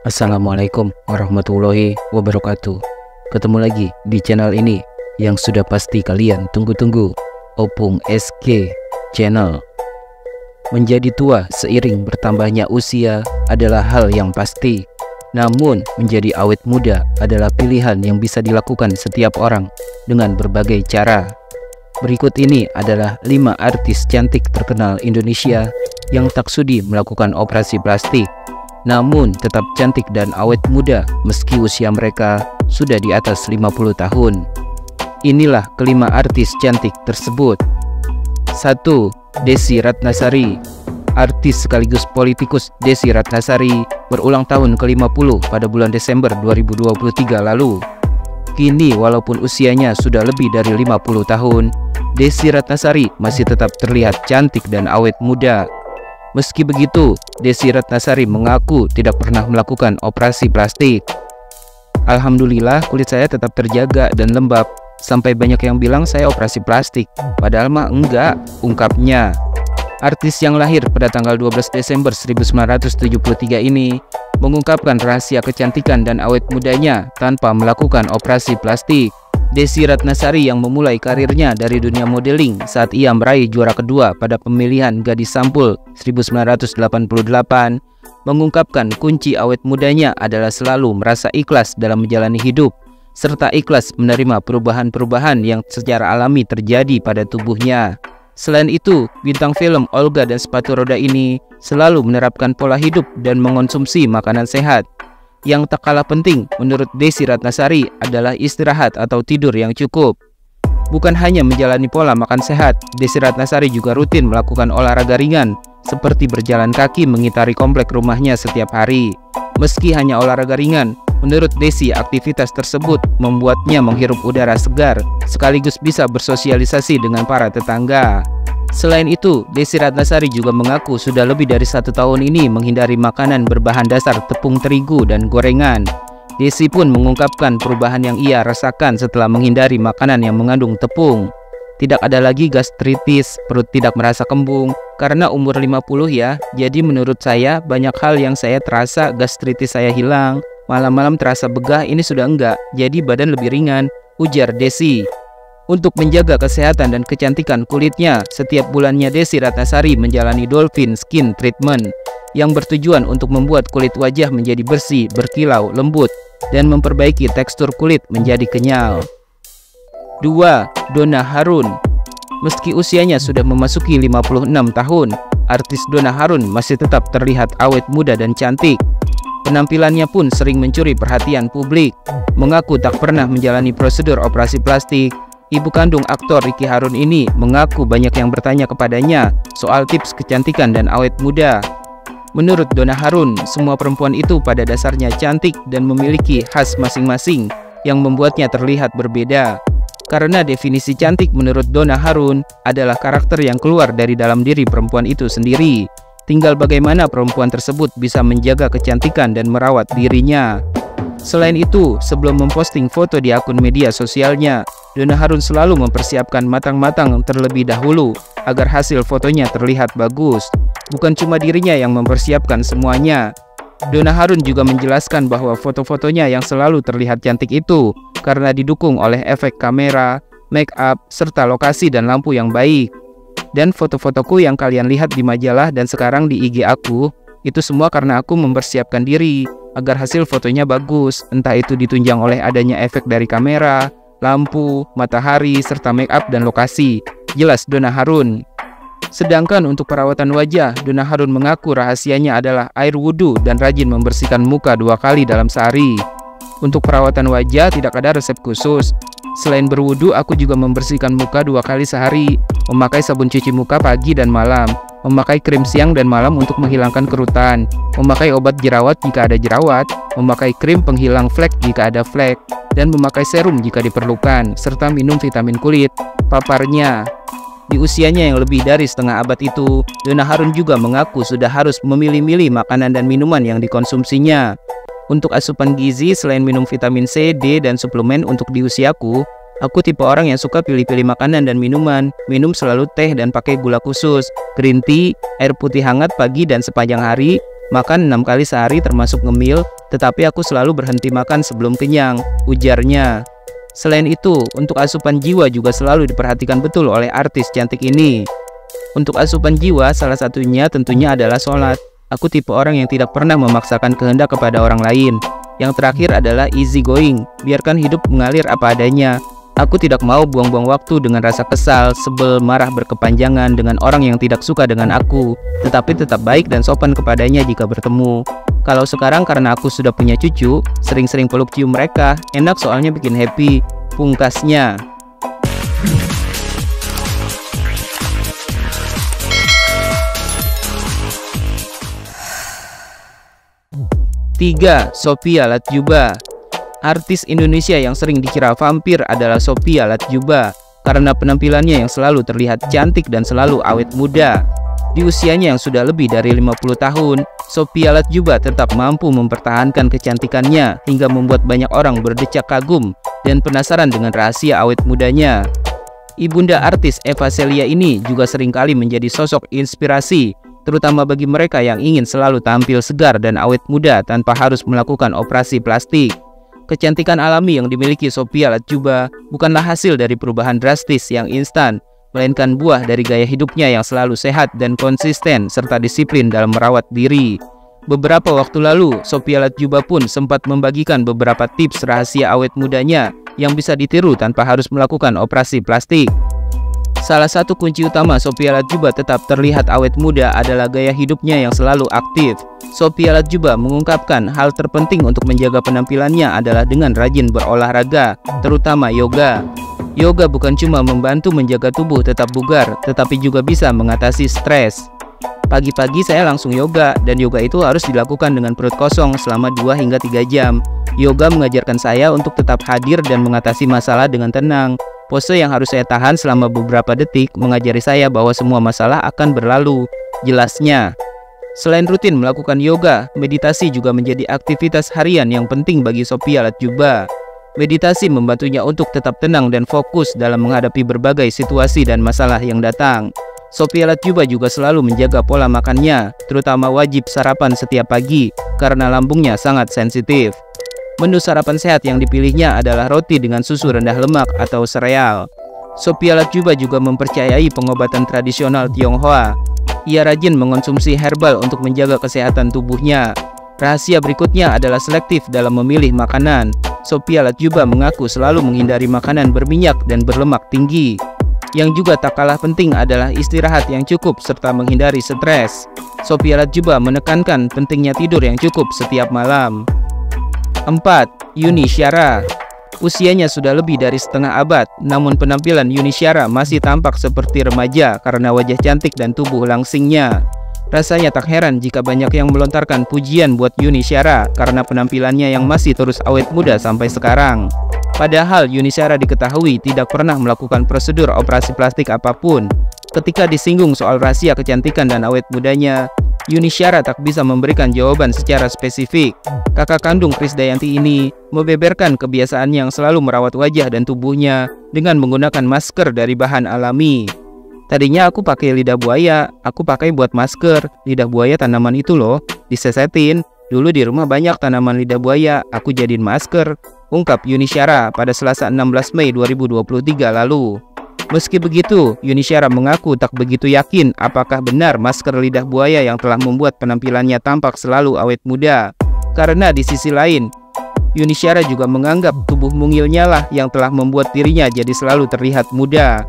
Assalamualaikum warahmatullahi wabarakatuh. Ketemu lagi di channel ini yang sudah pasti kalian tunggu-tunggu, Opung SK Channel. Menjadi tua seiring bertambahnya usia adalah hal yang pasti. Namun menjadi awet muda adalah pilihan yang bisa dilakukan setiap orang dengan berbagai cara. Berikut ini adalah 5 artis cantik terkenal Indonesia yang tak sudi melakukan operasi plastik, namun tetap cantik dan awet muda meski usia mereka sudah di atas 50 tahun. Inilah kelima artis cantik tersebut. 1. Desy Ratnasari. Artis sekaligus politikus Desy Ratnasari berulang tahun ke-50 pada bulan Desember 2023 lalu. Kini walaupun usianya sudah lebih dari 50 tahun, Desy Ratnasari masih tetap terlihat cantik dan awet muda. Meski begitu, Desy Ratnasari mengaku tidak pernah melakukan operasi plastik. Alhamdulillah kulit saya tetap terjaga dan lembab. Sampai banyak yang bilang saya operasi plastik, padahal mah enggak, ungkapnya. Artis yang lahir pada tanggal 12 Desember 1973 ini mengungkapkan rahasia kecantikan dan awet mudanya tanpa melakukan operasi plastik. Desy Ratnasari yang memulai karirnya dari dunia modeling saat ia meraih juara kedua pada pemilihan Gadis Sampul 1988, mengungkapkan kunci awet mudanya adalah selalu merasa ikhlas dalam menjalani hidup, serta ikhlas menerima perubahan-perubahan yang secara alami terjadi pada tubuhnya. Selain itu, bintang film Olga dan Sepatu Roda ini selalu menerapkan pola hidup dan mengonsumsi makanan sehat. Yang tak kalah penting menurut Desy Ratnasari adalah istirahat atau tidur yang cukup. Bukan hanya menjalani pola makan sehat, Desy Ratnasari juga rutin melakukan olahraga ringan seperti berjalan kaki mengitari komplek rumahnya setiap hari. Meski hanya olahraga ringan, menurut Desy aktivitas tersebut membuatnya menghirup udara segar sekaligus bisa bersosialisasi dengan para tetangga. Selain itu, Desy Ratnasari juga mengaku sudah lebih dari 1 tahun ini menghindari makanan berbahan dasar tepung terigu dan gorengan. Desy pun mengungkapkan perubahan yang ia rasakan setelah menghindari makanan yang mengandung tepung. Tidak ada lagi gastritis, perut tidak merasa kembung, karena umur 50 ya, jadi menurut saya banyak hal yang saya terasa gastritis saya hilang, malam-malam terasa begah ini sudah enggak, jadi badan lebih ringan, ujar Desy. Untuk menjaga kesehatan dan kecantikan kulitnya, setiap bulannya Desy Ratnasari menjalani Dolphin Skin Treatment yang bertujuan untuk membuat kulit wajah menjadi bersih, berkilau, lembut, dan memperbaiki tekstur kulit menjadi kenyal. 2. Donna Harun. Meski usianya sudah memasuki 56 tahun, artis Donna Harun masih tetap terlihat awet muda dan cantik. Penampilannya pun sering mencuri perhatian publik. Mengaku tak pernah menjalani prosedur operasi plastik, ibu kandung aktor Ricky Harun ini mengaku banyak yang bertanya kepadanya soal tips kecantikan dan awet muda. Menurut Donna Harun, semua perempuan itu pada dasarnya cantik dan memiliki khas masing-masing yang membuatnya terlihat berbeda. Karena definisi cantik menurut Donna Harun adalah karakter yang keluar dari dalam diri perempuan itu sendiri. Tinggal bagaimana perempuan tersebut bisa menjaga kecantikan dan merawat dirinya. Selain itu, sebelum memposting foto di akun media sosialnya, Donna Harun selalu mempersiapkan matang-matang terlebih dahulu agar hasil fotonya terlihat bagus. Bukan cuma dirinya yang mempersiapkan semuanya. Donna Harun juga menjelaskan bahwa foto-fotonya yang selalu terlihat cantik itu karena didukung oleh efek kamera, make up, serta lokasi dan lampu yang baik. Dan foto-fotoku yang kalian lihat di majalah dan sekarang di IG aku, itu semua karena aku mempersiapkan diri agar hasil fotonya bagus, entah itu ditunjang oleh adanya efek dari kamera, lampu, matahari, serta make up dan lokasi, jelas Donna Harun. Sedangkan untuk perawatan wajah, Donna Harun mengaku rahasianya adalah air wudhu dan rajin membersihkan muka 2 kali dalam sehari. Untuk perawatan wajah tidak ada resep khusus. Selain berwudhu, aku juga membersihkan muka 2 kali sehari, memakai sabun cuci muka pagi dan malam, memakai krim siang dan malam untuk menghilangkan kerutan, memakai obat jerawat jika ada jerawat, memakai krim penghilang flek jika ada flek, dan memakai serum jika diperlukan, serta minum vitamin kulit, paparnya. Di usianya yang lebih dari setengah abad itu, Donna Harun juga mengaku sudah harus memilih-milih makanan dan minuman yang dikonsumsinya. Untuk asupan gizi, selain minum vitamin C, D, dan suplemen untuk di usiaku, Aku tipe orang yang suka pilih-pilih makanan dan minuman. Minum selalu teh dan pakai gula khusus, green tea, air putih hangat pagi dan sepanjang hari, Makan 6 kali sehari termasuk ngemil, tetapi aku selalu berhenti makan sebelum kenyang, ujarnya. Selain itu, untuk asupan jiwa juga selalu diperhatikan betul oleh artis cantik ini. Untuk asupan jiwa, salah satunya tentunya adalah sholat. Aku tipe orang yang tidak pernah memaksakan kehendak kepada orang lain. Yang terakhir adalah easy going, biarkan hidup mengalir apa adanya. Aku tidak mau buang-buang waktu dengan rasa kesal, sebel, marah berkepanjangan dengan orang yang tidak suka dengan aku, tetapi tetap baik dan sopan kepadanya jika bertemu. Kalau sekarang karena aku sudah punya cucu, sering-sering peluk cium mereka, enak soalnya bikin happy, pungkasnya. 3. Sophia Latjuba. Artis Indonesia yang sering dikira vampir adalah Sophia Latjuba karena penampilannya yang selalu terlihat cantik dan selalu awet muda. Di usianya yang sudah lebih dari 50 tahun, Sophia Latjuba tetap mampu mempertahankan kecantikannya hingga membuat banyak orang berdecak kagum dan penasaran dengan rahasia awet mudanya. Ibunda artis Eva Celia ini juga seringkali menjadi sosok inspirasi, terutama bagi mereka yang ingin selalu tampil segar dan awet muda tanpa harus melakukan operasi plastik. Kecantikan alami yang dimiliki Sophia Latjuba bukanlah hasil dari perubahan drastis yang instan, melainkan buah dari gaya hidupnya yang selalu sehat dan konsisten serta disiplin dalam merawat diri. Beberapa waktu lalu, Sophia Latjuba pun sempat membagikan beberapa tips rahasia awet mudanya yang bisa ditiru tanpa harus melakukan operasi plastik. Salah satu kunci utama Sophia Latjuba tetap terlihat awet muda adalah gaya hidupnya yang selalu aktif. Sophia Latjuba mengungkapkan hal terpenting untuk menjaga penampilannya adalah dengan rajin berolahraga, terutama yoga. Yoga bukan cuma membantu menjaga tubuh tetap bugar, tetapi juga bisa mengatasi stres. Pagi-pagi saya langsung yoga, dan yoga itu harus dilakukan dengan perut kosong selama 2 hingga 3 jam. Yoga mengajarkan saya untuk tetap hadir dan mengatasi masalah dengan tenang. Pose yang harus saya tahan selama beberapa detik mengajari saya bahwa semua masalah akan berlalu, jelasnya. Selain rutin melakukan yoga, meditasi juga menjadi aktivitas harian yang penting bagi Sophia Latjuba. Meditasi membantunya untuk tetap tenang dan fokus dalam menghadapi berbagai situasi dan masalah yang datang. Sophia Latjuba juga selalu menjaga pola makannya, terutama wajib sarapan setiap pagi karena lambungnya sangat sensitif. Menu sarapan sehat yang dipilihnya adalah roti dengan susu rendah lemak atau sereal. Sophia Latjuba juga mempercayai pengobatan tradisional Tionghoa. Ia rajin mengonsumsi herbal untuk menjaga kesehatan tubuhnya. Rahasia berikutnya adalah selektif dalam memilih makanan. Sophia Latjuba mengaku selalu menghindari makanan berminyak dan berlemak tinggi. Yang juga tak kalah penting adalah istirahat yang cukup serta menghindari stres. Sophia Latjuba menekankan pentingnya tidur yang cukup setiap malam. 4. Yuni Syara. Usianya sudah lebih dari setengah abad, namun penampilan Yuni Syara masih tampak seperti remaja karena wajah cantik dan tubuh langsingnya. Rasanya tak heran jika banyak yang melontarkan pujian buat Yuni Syara karena penampilannya yang masih terus awet muda sampai sekarang. Padahal Yuni Syara diketahui tidak pernah melakukan prosedur operasi plastik apapun. Ketika disinggung soal rahasia kecantikan dan awet mudanya, Yuni Syara tak bisa memberikan jawaban secara spesifik. Kakak kandung Krisdayanti ini membeberkan kebiasaan yang selalu merawat wajah dan tubuhnya dengan menggunakan masker dari bahan alami. Tadinya aku pakai lidah buaya, aku pakai buat masker. Lidah buaya tanaman itu loh, disesetin. Dulu di rumah banyak tanaman lidah buaya, aku jadiin masker, ungkap Yuni Syara pada Selasa 16 Mei 2023 lalu. Meski begitu, Yuni Syara mengaku tak begitu yakin apakah benar masker lidah buaya yang telah membuat penampilannya tampak selalu awet muda. Karena di sisi lain, Yuni Syara juga menganggap tubuh mungilnya lah yang telah membuat dirinya jadi selalu terlihat muda.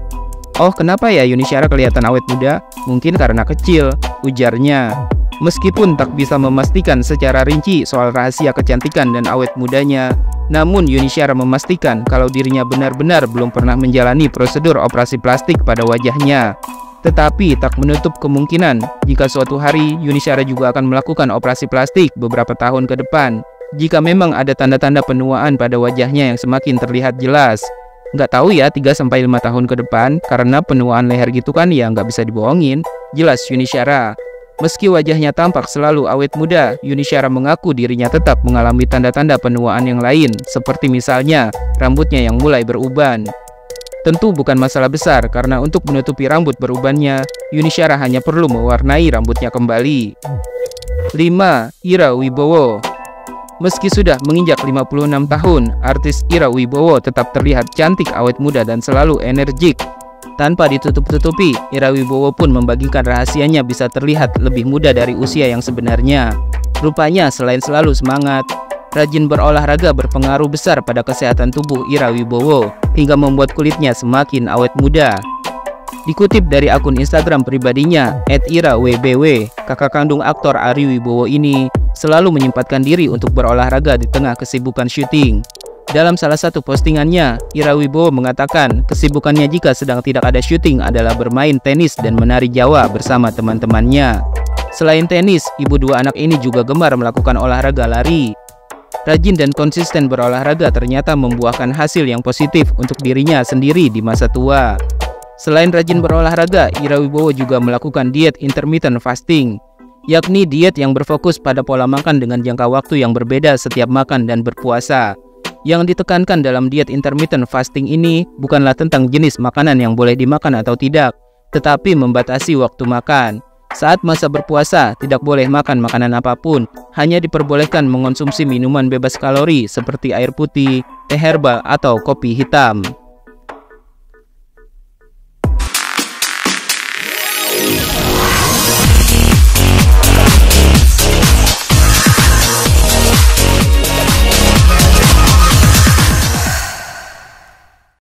Oh, kenapa ya Yuni Syara kelihatan awet muda? Mungkin karena kecil, ujarnya. Meskipun tak bisa memastikan secara rinci soal rahasia kecantikan dan awet mudanya, namun Yuni Syara memastikan kalau dirinya benar-benar belum pernah menjalani prosedur operasi plastik pada wajahnya. Tetapi tak menutup kemungkinan jika suatu hari Yuni Syara juga akan melakukan operasi plastik beberapa tahun ke depan, jika memang ada tanda-tanda penuaan pada wajahnya yang semakin terlihat jelas. Nggak tahu ya 3-5 tahun ke depan, karena penuaan leher gitu kan ya nggak bisa dibohongin, jelas Yuni Syara. Meski wajahnya tampak selalu awet muda, Yuni Syara mengaku dirinya tetap mengalami tanda-tanda penuaan yang lain, seperti misalnya rambutnya yang mulai beruban. Tentu bukan masalah besar, karena untuk menutupi rambut berubannya, Yuni Syara hanya perlu mewarnai rambutnya kembali. 5. Ira Wibowo. Meski sudah menginjak 56 tahun, artis Ira Wibowo tetap terlihat cantik, awet muda, dan selalu energik. Tanpa ditutup-tutupi, Ira Wibowo pun membagikan rahasianya bisa terlihat lebih muda dari usia yang sebenarnya. Rupanya selain selalu semangat, rajin berolahraga berpengaruh besar pada kesehatan tubuh Ira Wibowo hingga membuat kulitnya semakin awet muda. Dikutip dari akun Instagram pribadinya @irawbw, kakak kandung aktor Ari Wibowo ini selalu menyempatkan diri untuk berolahraga di tengah kesibukan syuting. Dalam salah satu postingannya, Ira Wibowo mengatakan kesibukannya jika sedang tidak ada syuting adalah bermain tenis dan menari Jawa bersama teman-temannya. Selain tenis, ibu dua anak ini juga gemar melakukan olahraga lari. Rajin dan konsisten berolahraga ternyata membuahkan hasil yang positif untuk dirinya sendiri di masa tua. Selain rajin berolahraga, Ira Wibowo juga melakukan diet intermittent fasting, yakni diet yang berfokus pada pola makan dengan jangka waktu yang berbeda setiap makan dan berpuasa. Yang ditekankan dalam diet intermittent fasting ini bukanlah tentang jenis makanan yang boleh dimakan atau tidak, tetapi membatasi waktu makan. Saat masa berpuasa, tidak boleh makan makanan apapun, hanya diperbolehkan mengonsumsi minuman bebas kalori seperti air putih, teh herbal, atau kopi hitam.